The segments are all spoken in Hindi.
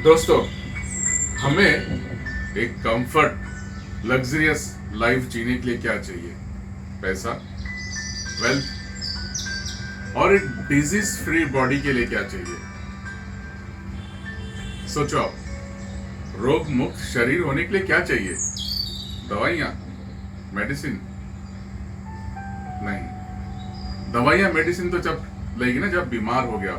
दोस्तों, हमें एक कंफर्ट लग्जरियस लाइफ जीने के लिए क्या चाहिए? पैसा, वेल्थ। और एक डिजीज फ्री बॉडी के लिए क्या चाहिए? सोचो आप, रोग मुक्त शरीर होने के लिए क्या चाहिए? दवाइयां, मेडिसिन? नहीं, दवाइयां मेडिसिन तो जब लेगी ना जब बीमार हो गया।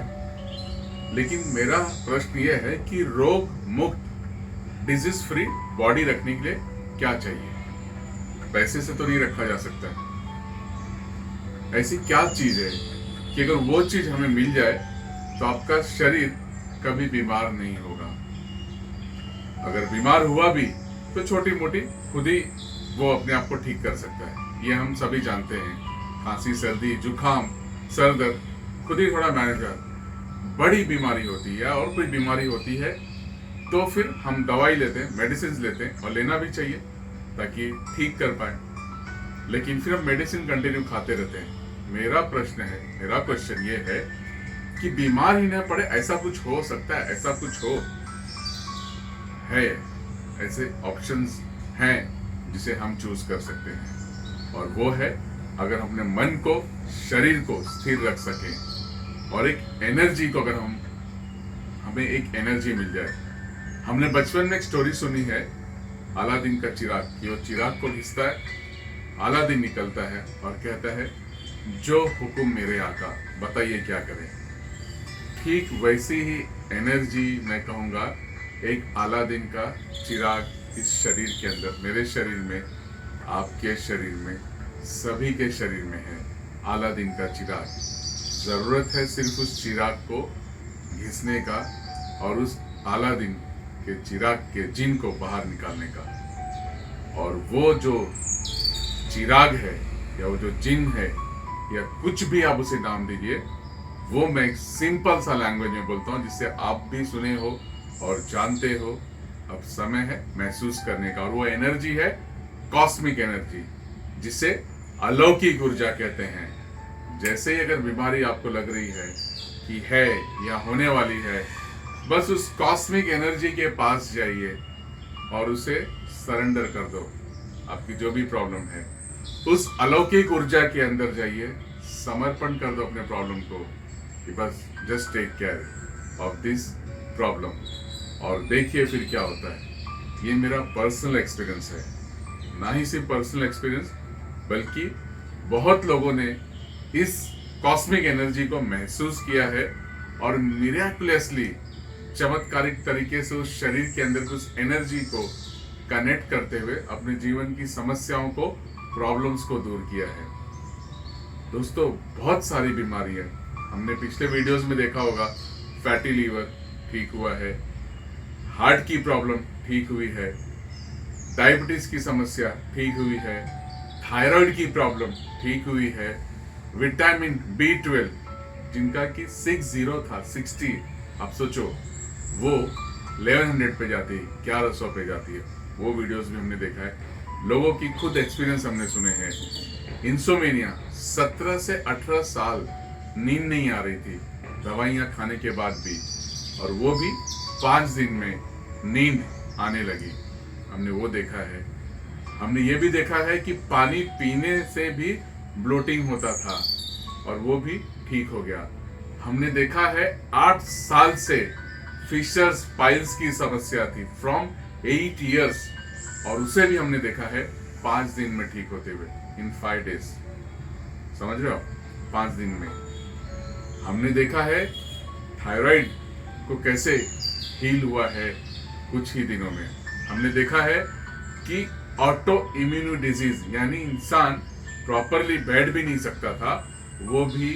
लेकिन मेरा प्रश्न यह है कि रोग मुक्त डिजीज फ्री बॉडी रखने के लिए क्या चाहिए? पैसे से तो नहीं रखा जा सकता। ऐसी क्या चीज है कि अगर वो चीज हमें मिल जाए तो आपका शरीर कभी बीमार नहीं होगा? अगर बीमार हुआ भी तो छोटी मोटी खुद ही वो अपने आप को ठीक कर सकता है। ये हम सभी जानते हैं। खांसी, सर्दी, जुकाम, सर दर्द खुद ही थोड़ा मैनेज कर। बड़ी बीमारी होती है और कोई बीमारी होती है तो फिर हम दवाई लेते हैं, मेडिसिन लेते हैं, और लेना भी चाहिए ताकि ठीक कर पाए। लेकिन फिर हम मेडिसिन कंटिन्यू खाते रहते हैं। मेरा क्वेश्चन ये है कि बीमार ही ना पड़े, ऐसा कुछ हो सकता है? ऐसा कुछ हो है? ऐसे ऑप्शंस हैं जिसे हम चूज कर सकते हैं, और वो है अगर अपने मन को, शरीर को स्थिर रख सकें और एक एनर्जी को, अगर हमें एक एनर्जी मिल जाए। हमने बचपन में एक स्टोरी सुनी है अलादीन का चिराग, कि वो चिराग को घिसता है, अलादीन निकलता है और कहता है, जो हुक्म मेरे आका, बताइए क्या करें। ठीक वैसी ही एनर्जी मैं कहूँगा एक अलादीन का चिराग इस शरीर के अंदर, मेरे शरीर में, आपके शरीर में, सभी के शरीर में है। अलादीन का चिराग, जरूरत है सिर्फ उस चिराग को घिसने का और उस अलादीन के चिराग के जिन को बाहर निकालने का। और वो जो चिराग है या वो जो जिन है या कुछ भी आप उसे नाम दीजिए, वो मैं एक सिंपल सा लैंग्वेज में बोलता हूँ जिससे आप भी सुने हो और जानते हो। अब समय है महसूस करने का, और वो एनर्जी है कॉस्मिक एनर्जी, जिसे अलौकिक ऊर्जा कहते हैं। जैसे ही अगर बीमारी आपको लग रही है कि है या होने वाली है, बस उस कॉस्मिक एनर्जी के पास जाइए और उसे सरेंडर कर दो। आपकी जो भी प्रॉब्लम है, उस अलौकिक ऊर्जा के अंदर जाइए, समर्पण कर दो अपने प्रॉब्लम को कि बस just take care of this problem, और देखिए फिर क्या होता है। ये मेरा पर्सनल एक्सपीरियंस है, ना ही सिर्फ पर्सनल एक्सपीरियंस बल्कि बहुत लोगों ने इस कॉस्मिक एनर्जी को महसूस किया है और मिरेक्युलसली, चमत्कारिक तरीके से उस शरीर के अंदर उस एनर्जी को कनेक्ट करते हुए अपने जीवन की समस्याओं को, प्रॉब्लम्स को दूर किया है। दोस्तों, बहुत सारी बीमारियां हमने पिछले वीडियोस में देखा होगा। फैटी लीवर ठीक हुआ है, हार्ट की प्रॉब्लम ठीक हुई है, डायबिटीज की समस्या ठीक हुई है, थायराइड की प्रॉब्लम ठीक हुई है, विटामिन B12 जिनका कि 60 था, 60, आप सोचो वो 1100 पे जाती है, 1100 पे जाती है। वो वीडियोस भी हमने देखा है, लोगों की खुद एक्सपीरियंस हमने सुने हैं। इंसोमेनिया, 17 से 18 साल नींद नहीं आ रही थी दवाइयाँ खाने के बाद भी, और वो भी 5 दिन में नींद आने लगी। हमने वो देखा है। हमने ये भी देखा है कि पानी पीने से भी ब्लोटिंग होता था और वो भी ठीक हो गया। हमने देखा है 8 साल से फिशर्स पाइल्स की समस्या थी, फ्रॉम 8 इयर्स, और उसे भी हमने देखा है 5 दिन में ठीक होते हुए, इन 5 डेज। समझ रहे हो? 5 दिन में। हमने देखा है थायराइड को कैसे हील हुआ है कुछ ही दिनों में। हमने देखा है कि ऑटो इम्यून डिजीज, यानी इंसान प्रॉपरली बैठ भी नहीं सकता था, वो भी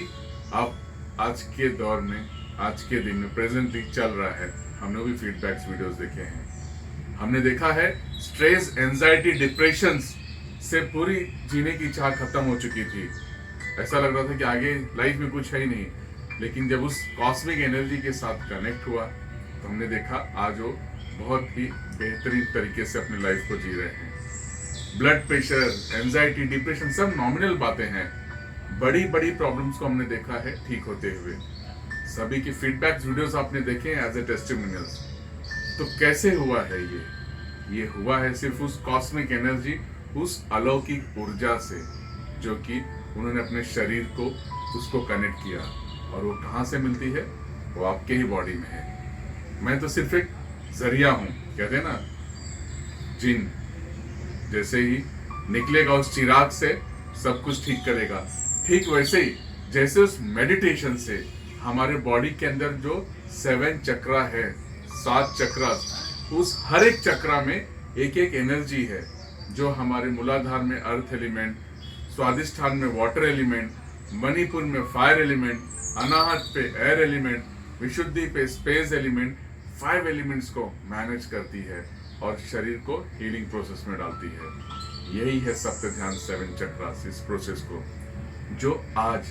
अब आज के दौर में, आज के दिन में प्रेजेंटली चल रहा है। हमने भी फीडबैक्स वीडियोस देखे हैं। हमने देखा है स्ट्रेस, एंजाइटी, डिप्रेशन से पूरी जीने की चाह खत्म हो चुकी थी। ऐसा लग रहा था कि आगे लाइफ में कुछ है ही नहीं। लेकिन जब उस कॉस्मिक एनर्जी के साथ कनेक्ट हुआ तो हमने देखा आज वो बहुत ही बेहतरीन तरीके से अपनी लाइफ को जी रहे हैं। ब्लड प्रेशर, एंजाइटी, डिप्रेशन सब नॉमिनल बातें हैं। बड़ी बड़ी प्रॉब्लम्स को हमने देखा है ठीक होते हुए। सभी की फीडबैक वीडियोस आपने देखे हैं एज ए टेस्टिमोनियल्स। तो कैसे हुआ है ये हुआ है सिर्फ उस कॉस्मिक एनर्जी, उस अलौकिक ऊर्जा से, जो कि उन्होंने अपने शरीर को उसको कनेक्ट किया। और वो कहाँ से मिलती है? वो आपके ही बॉडी में है। मैं तो सिर्फ एक जरिया हूं, कहते हैं ना, जिन जैसे ही निकलेगा उस चिराग से सब कुछ ठीक करेगा, ठीक वैसे ही जैसे उस मेडिटेशन से हमारे बॉडी के अंदर जो 7 चक्रा है, 7 चक्रा, उस हर एक चक्रा में एक एक एनर्जी है, जो हमारे मूलाधार में अर्थ एलिमेंट, स्वादिष्ठान में वाटर एलिमेंट, मणिपुर में फायर एलिमेंट, अनाहत पे एयर एलिमेंट, विशुद्धि पे स्पेस एलिमेंट, 5 एलिमेंट्स को मैनेज करती है और शरीर को हीलिंग प्रोसेस में डालती है। यही है सप्त ध्यान 7 चक्रास, इस प्रोसेस को, जो आज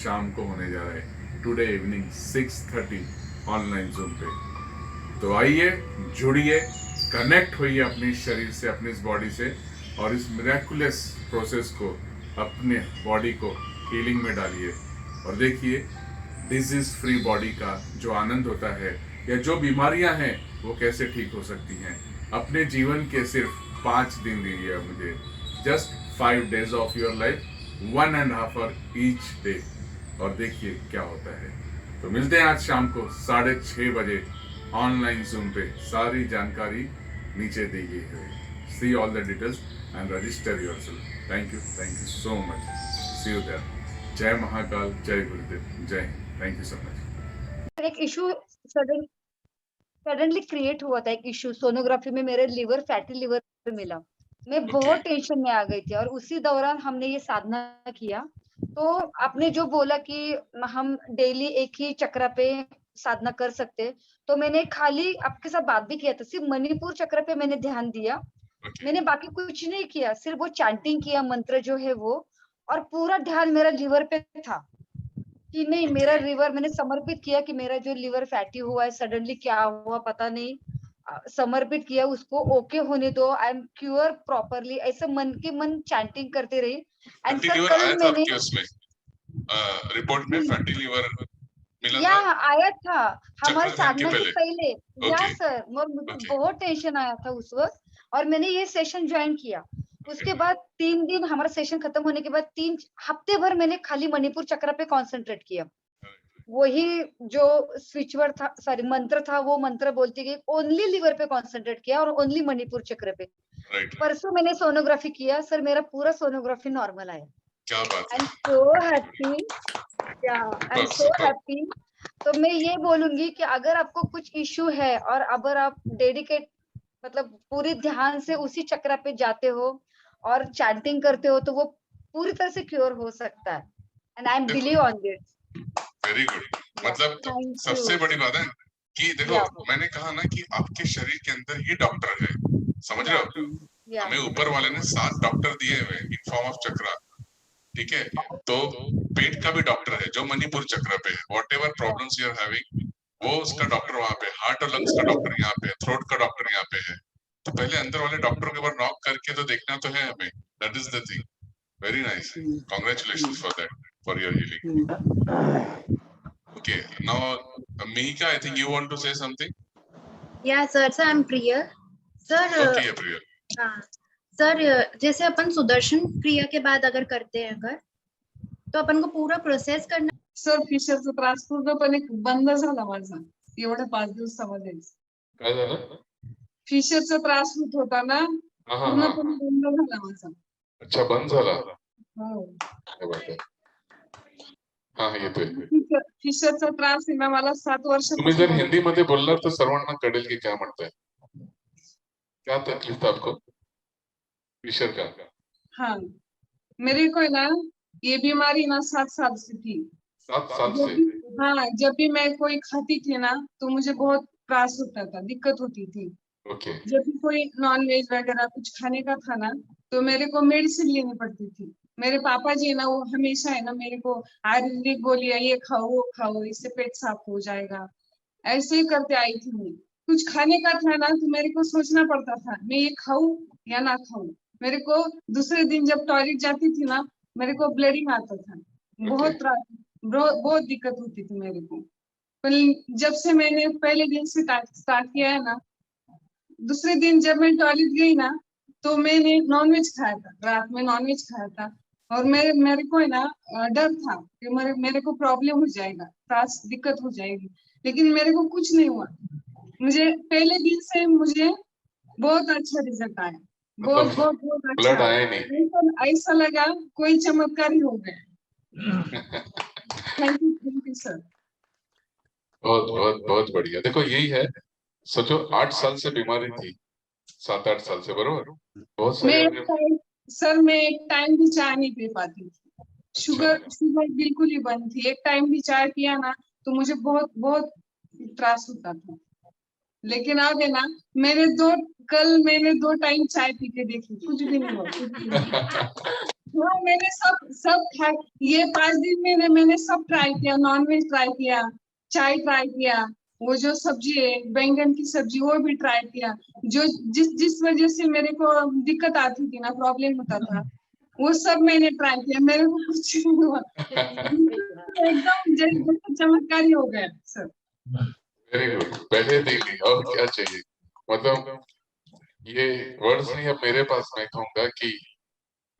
शाम को होने जा रहा है, टुडे इवनिंग 6:30 ऑनलाइन जूम पे। तो आइए, जुड़िए, कनेक्ट होइए अपने शरीर से, अपने इस बॉडी से, और इस मिरेकुलस प्रोसेस को, अपने बॉडी को हीलिंग में डालिए और देखिए डिजीज फ्री बॉडी का जो आनंद होता है, या जो बीमारियां हैं वो कैसे ठीक हो सकती हैं। अपने जीवन के सिर्फ 5 दिन दीजिए मुझे, just 5 days of your life, 1.5 hour each day, और देखिए क्या होता है। तो मिलते हैं आज शाम को 6:30 बजे ऑनलाइन जूम पे। सारी जानकारी नीचे दी गई है। See all the details and register yourself. Thank you so much. See you there. जय महाकाल, जय गुरुदेव, जय Hind. Thank you so much. एक इशू सडनली क्रिएट हुआ था, एक इशू सोनोग्राफी में मेरे लिवर, फैटी लिवर मिला। मैं बहुत टेंशन में आ गई थी, और उसी दौरान हमने ये साधना किया। तो आपने जो बोला कि हम डेली एक ही चक्र पे साधना कर सकते, तो मैंने खाली आपके साथ बात भी किया था, सिर्फ मणिपुर चक्र पे मैंने ध्यान दिया। मैंने बाकी कुछ नहीं किया, सिर्फ वो चैंटिंग किया, मंत्र जो है वो, और पूरा ध्यान मेरा लिवर पे था कि नहीं, मेरा लिवर, मैंने समर्पित किया कि मेरा जो लिवर फैटी हुआ है, सडनली क्या हुआ पता नहीं, समर्पित किया उसको, ओके होने दो, आई एम क्योर प्रॉपरली, ऐसे मन के मन चैंटिंग करते रही। एंड सर कल मैंने रिपोर्ट में फैटी लिवर मिला या था, आया था हमारे चक्र ध्यान के साधना के पहले। या सर, मुझे बहुत टेंशन आया था उस वक्त, और मैंने ये सेशन ज्वाइन किया। उसके बाद 3 दिन हमारा सेशन खत्म होने के बाद 3 हफ्ते भर मैंने खाली मणिपुर चक्र पे कंसंट्रेट किया। वही जो स्विच वर्ड था, सॉरी मंत्र था, वो मंत्र बोलती गई, ओनली लिवर पे कंसंट्रेट किया और ओनली मणिपुर चक्र पे। परसों मैंने सोनोग्राफी किया सर, मेरा पूरा सोनोग्राफी नॉर्मल आया। क्या बात है। I am so happy, I am so happy. तो मैं ये बोलूंगी कि अगर आपको कुछ इश्यू है, और अगर आप डेडिकेट, मतलब पूरी ध्यान से उसी चक्र पे जाते हो और चैंटिंग करते हो, तो वो पूरी तरह से क्योर हो सकता है। And I am believe on this. Very good. मतलब सबसे बड़ी बात है कि देखो, मैंने कहा ना कि आपके शरीर के अंदर ही डॉक्टर है, समझ रहे हो? हमें ऊपर वाले ने 7 डॉक्टर दिए हुए इन फॉर्म ऑफ चक्रा, ठीक है? तो पेट का भी डॉक्टर है जो मणिपुर चक्र पे है। Whatever problems you are having, वो उसका डॉक्टर वहां पे, हार्ट और लंग्स का डॉक्टर यहाँ पे, थ्रोट का डॉक्टर यहाँ पे है। तो पहले अंदर वाले डॉक्टर के ऊपर नॉक करके तो देखना तो है हमें। That is the thing. Very nice, congratulations for that, for your healing. Okay, now Mihika, I think you want to say something. Yeah, sir. So I'm Priya. Sir. Okay, Priya. हाँ, सर जैसे अपन सुदर्शन क्रिया के बाद अगर करते हैं अगर, तो अपन को पूरा प्रोसेस करना। सर फिशरचा त्रास पूर्णपणे बंद झाला माझा एवढ्या 5 दिवसामध्ये। काय झालं? फिशरचा त्रास होत होता ना, पूर्णपणे बंद झाला माझा। अच्छा, बंद झाला। हो, काय बात आहे। हाँ, येतोय। फिशरचा त्रास आहे ना मला 7 वर्ष। तुम्ही जर हिंदी मध्ये बोललात तर सर्वांना कळेल की क्या म्हणताय। क्या तकलीफ था आपको? फिशर का? हाँ, मेरे को ना ये बीमारी ना 7 साल से थी। 7 साल से? हाँ, जब भी मैं कोई खाती थी ना तो मुझे बहुत त्रास होता था, दिक्कत होती थी। ओके। जब भी कोई नॉन वेज वगैरह कुछ खाने का था ना, तो मेरे को मेडिसिन लेनी पड़ती थी। मेरे पापा जी ना, वो हमेशा है ना मेरे को आयुर्वेदिक गोलियां, ये खाओ वो खाओ, इससे पेट साफ हो जाएगा, ऐसे ही करते आई थी मैं। कुछ खाने का था ना तो मेरे को सोचना पड़ता था मैं ये खाऊं या ना खाऊं। मेरे को दूसरे दिन जब टॉयलेट जाती थी ना, मेरे को ब्लीडिंग आता था, बहुत दिक्कत होती थी मेरे को। पर जब से मैंने पहले दिन से स्टार्ट किया है ना, दूसरे दिन जब मैं टॉयलेट गई ना, तो मैंने नॉनवेज खाया था, रात में नॉनवेज खाया था, और मेरे को है ना डर था कि मेरे को प्रॉब्लम हो जाएगा, सांस दिक्कत हो जाएगी, लेकिन मेरे को कुछ नहीं हुआ। मुझे पहले दिन से मुझे बहुत अच्छा रिजल्ट आया, बहुत मतलब बहुत बहुत ब्लड अच्छा। आया नहीं। ऐसा लगा कोई चमत्कार ही हो गया। Thank you sir. बहुत बहुत बहुत बढ़िया। देखो यही है, सोचो 8 साल से बीमारी थी, 7-8 साल से, बरोबर। बहुत मैं सारे एक अपने टाइम सर मैं एक टाइम भी चाय नहीं पी पाती थी, शुगर अच्छा, शुगर बिल्कुल ही बंद थी। एक टाइम भी चाय पिया ना तो मुझे बहुत बहुत त्रास होता था, लेकिन अब है ना, मैंने 2 टाइम चाय पी के देखी, कुछ भी नहीं हुआ, कुछ भी नहीं हुआ। हाँ, मैंने सब सब खाए, ये 5 दिन मैंने सब ट्राई किया, नॉनवेज ट्राई किया, चाय ट्राई किया, वो जो सब्जी है बैंगन की सब्जी वो भी ट्राई किया, जो जिस जिस वजह से मेरे को दिक्कत आती थी ना, प्रॉब्लम होता था, वो सब मैंने ट्राई किया, मेरे को कुछ नहीं हुआ। एकदम जैसे चमत्कार ही हो गया सर। वेरी गुड, पहले दिन ही, और क्या चाहिए। मतलब ये वर्ड्स नहीं अब मेरे पास, मैं कहूंगा कि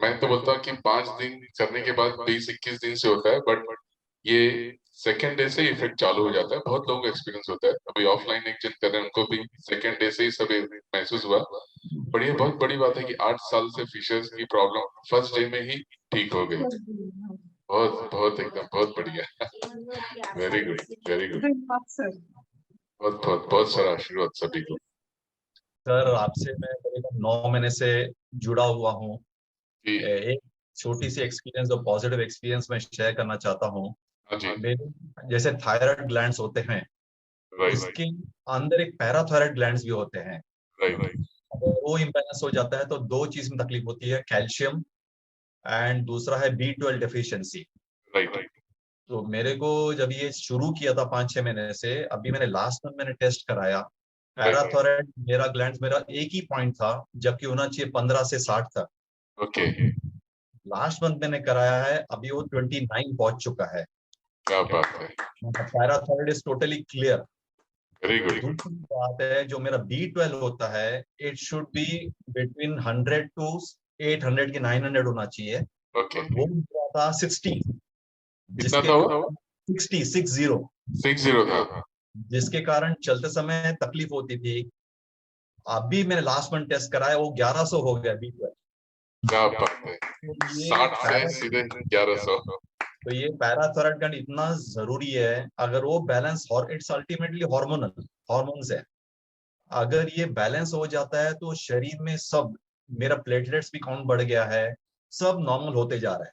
मैं तो बोलता हूँ कि 5 दिन करने के बाद 20-21 दिन से होता है, बट ये सेकेंड डे से इफेक्ट चालू हो जाता है। बहुत लोगों को एक्सपीरियंस होता है, अभी ऑफलाइन एक जन कर रहे हैं, उनको भी सेकेंड डे से ही सब महसूस हुआ। पर ये बहुत बड़ी बात है कि 8 साल से फिशर्स की प्रॉब्लम फर्स्ट डे में ही ठीक हो गई। बहुत बहुत एकदम बहुत बढ़िया। Very good, very good. धन्यवाद सर। बहुत बहुत बहुत सारा आशीर्वाद सभी को। सर आपसे मैं करीबन 9 महीने से जुड़ा हुआ हूँ। जी एक छोटी सी एक्सपीरियंस और पॉजिटिव एक्सपीरियंस मैं शेयर करना चाहता हूँ। हाँ जी, मेरे जैसे थायराइड ग्लैंड्स होते हैं, राइट उसके अंदर एक पैराथायराइड ग्लैंड्स भी होते हैं। राइट अगर वो इम्बैलेंस हो जाता है तो 2 चीज में तकलीफ होती है, कैल्शियम एंड दूसरा है B12 डेफिशिएंसी। राइट तो मेरे को जब ये शुरू किया था 5-6 महीने से, अभी मैंने लास्ट मंथ मैंने टेस्ट कराया, पैराथायराइड मेरा ग्लैंड्स मेरा एक ही पॉइंट था, जबकि होना चाहिए 15 से 60 तक। ओके, लास्ट मंथ मैंने कराया है, अभी वो 29 पहुंच चुका है। क्या बात है, parathyroid is totally clear. Very good. दूसरी बात है, जो मेरा B12 होता है, it should be between 100 to 800 की 900 होना चाहिए। ओके, वो मेरा था 60, कितना जिसके था वो? 60 60 था। जिसके कारण चलते समय तकलीफ होती थी। अभी मैंने लास्ट मंथ टेस्ट कराया, वो 1100 हो गया B12। क्या बात है, ये 60 से पैरा सीधे 1100। तो ये पैराथायराइड ग्लैंड इतना जरूरी है। अगर वो बैलेंस, इट्स अल्टीमेटली हॉर्मोन्स है। अगर ये बैलेंस हो जाता है तो शरीर में सब, मेरा प्लेटलेट्स भी काउंट बढ़ गया है, सब नॉर्मल होते जा रहा है।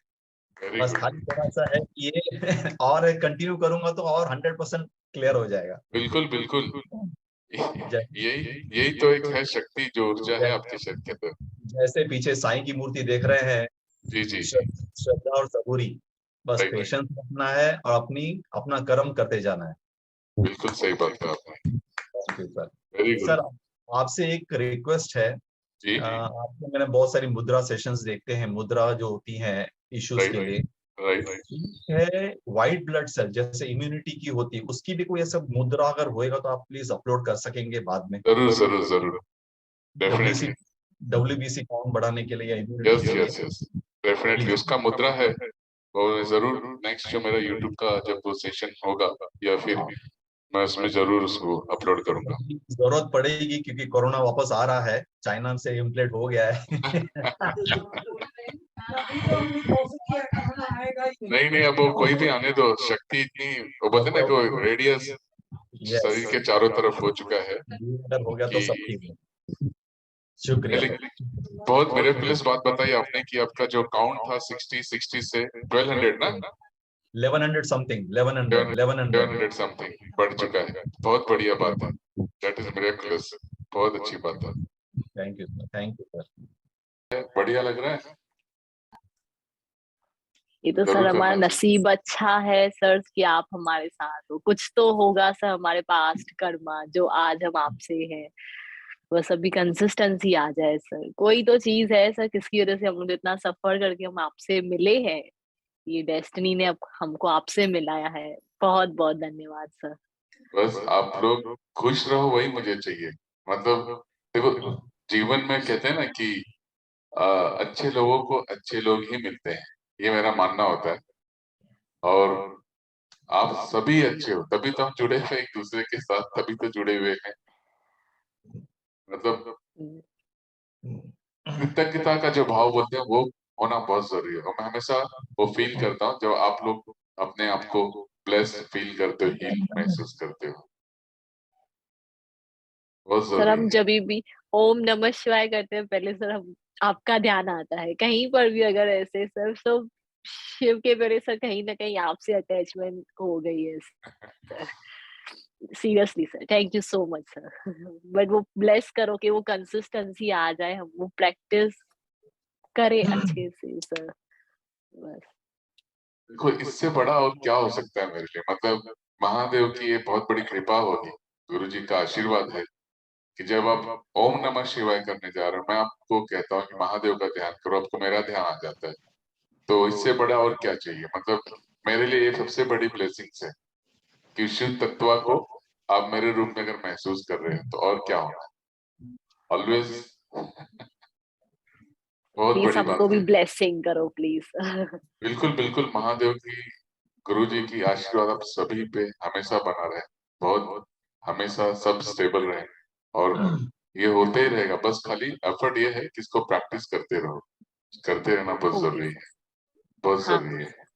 वेरी बस गुड, खाली थोड़ा सा है कि ये और कंटिन्यू करूंगा तो और 100% क्लियर हो जाएगा। बिल्कुल बिल्कुल। जै, यही यही तो एक है शक्ति, जो ऊर्जा है जै, आपके शरीर के अंदर। जैसे पीछे साईं की मूर्ति देख रहे हैं, जी जी, श्रद्धा और सबूरी, बस राइट, पेशेंस रखना है और अपना कर्म करते जाना है। बिल्कुल सही बात कहा आपने। Thank you sir. Very sir good आपसे एक रिक्वेस्ट है, जी, आपको मैंने बहुत सारी मुद्रा सेशंस देखते हैं, मुद्रा जो होती हैं इश्यूज के राइट लिए, राइट। ठीक है। व्हाइट ब्लड सेल जैसे इम्यूनिटी की होती है, उसकी भी कोई ऐसा मुद्रा अगर होएगा तो आप प्लीज अपलोड कर सकेंगे बाद में। जरूर जरूर जरूर, डब्ल्यूबीसी डेफिनेटली। डब्ल्यूबीसी काउंट बढ़ाने के लिए या यस इम्यूनिटी के लिए, यस यस, डेफिनेटली प्लीज। उसका मुद्रा है। और जरूर नेक्स्ट जो मेरा यूट्यूब का जब वो सेशन होगा, या फिर मैं उसमें जरूर उसको अपलोड करूंगा। जरूरत पड़ेगी क्योंकि कोरोना वापस आ रहा है, चाइना से इम्प्लेट हो गया है। नहीं नहीं, अब वो कोई भी आने दो, शक्ति इतनी, वो बोलते ना कि रेडियस यस, शरीर के चारों तरफ हो चुका है अगर हो गया तो सब कि ठीक है। शुक्रिया। बहुत मिरेकलस बात बताई आपने कि आपका जो काउंट था 60 से 1200 ना, 1100 समथिंग, 1100 समथिंग बढ़ चुका है। बहुत बढ़िया बात है, दैट इज मिरेकलस, बहुत अच्छी बात है। Thank you sir, thank you sir. बढ़िया लग रहा है। ये तो सर जरूर हमारा करना। नसीब अच्छा है सर कि आप हमारे साथ हो। कुछ तो होगा सर हमारे पास्ट कर्मा जो आज हम आपसे हैं, बस अभी कंसिस्टेंसी आ जाए सर। कोई तो चीज है सर किसकी वजह से हम लोग इतना सफर करके हम आपसे मिले हैं, ये डेस्टिनी ने अब हमको आपसे मिलाया है। बहुत बहुत धन्यवाद सर। बस आप लोग खुश रहो, वही मुझे चाहिए। मतलब देखो जीवन में कहते हैं ना कि अच्छे लोगों को अच्छे लोग ही मिलते हैं, ये मेरा मानना होता है। और आप सभी अच्छे हो तभी तो हम जुड़े हुए एक दूसरे के साथ, तभी तो जुड़े हुए हैं। मतलब कृतज्ञता का जो भाव बोलते हैं वो होना बहुत जरूरी है। और मैं हमेशा वो फील करता हूँ जब आप लोग अपने आप को ब्लेस्ड फील करते हो, हील महसूस करते हो, बहुत सर जरूरी हम है। जब भी ओम नमः शिवाय करते हैं पहले सर हम आपका ध्यान आता है, कहीं पर भी अगर ऐसे सर सब शिव के मेरे सर कहीं ना कहीं आपसे अटैचमेंट हो गई है sir. Seriously sir thank you so much sir. But वो ब्लेस करो कि वो कंसिस्टेंसी आ जाए, हम वो प्रैक्टिस करें अच्छे से सर, बस। देखो इससे बड़ा और क्या हो सकता है मेरे लिए, मतलब महादेव की ये बहुत बड़ी कृपा होगी, गुरु जी का आशीर्वाद है कि जब आप ओम नमः शिवाय करने जा रहे हो, मैं आपको कहता हूँ कि महादेव का ध्यान करो, आपको मेरा ध्यान आ जाता है। तो इससे बड़ा और क्या चाहिए, मतलब मेरे लिए ये सबसे बड़ी ब्लेसिंग्स है कि शिव तत्व को आप मेरे रूप में अगर महसूस कर रहे हैं तो और क्या होना है। ऑलवेज बहुत प्लीज बड़ी हमको बात भी है। ब्लेसिंग करो प्लीज। बिल्कुल बिल्कुल, महादेव की, गुरु जी की आशीर्वाद आप सभी पे हमेशा बना रहे, बहुत हमेशा सब स्टेबल रहे। और ये होते ही रहेगा, बस खाली एफर्ट ये है कि इसको प्रैक्टिस करते रहो, करते रहना बहुत ओके जरूरी सर। है, बहुत हाँ जरूरी है।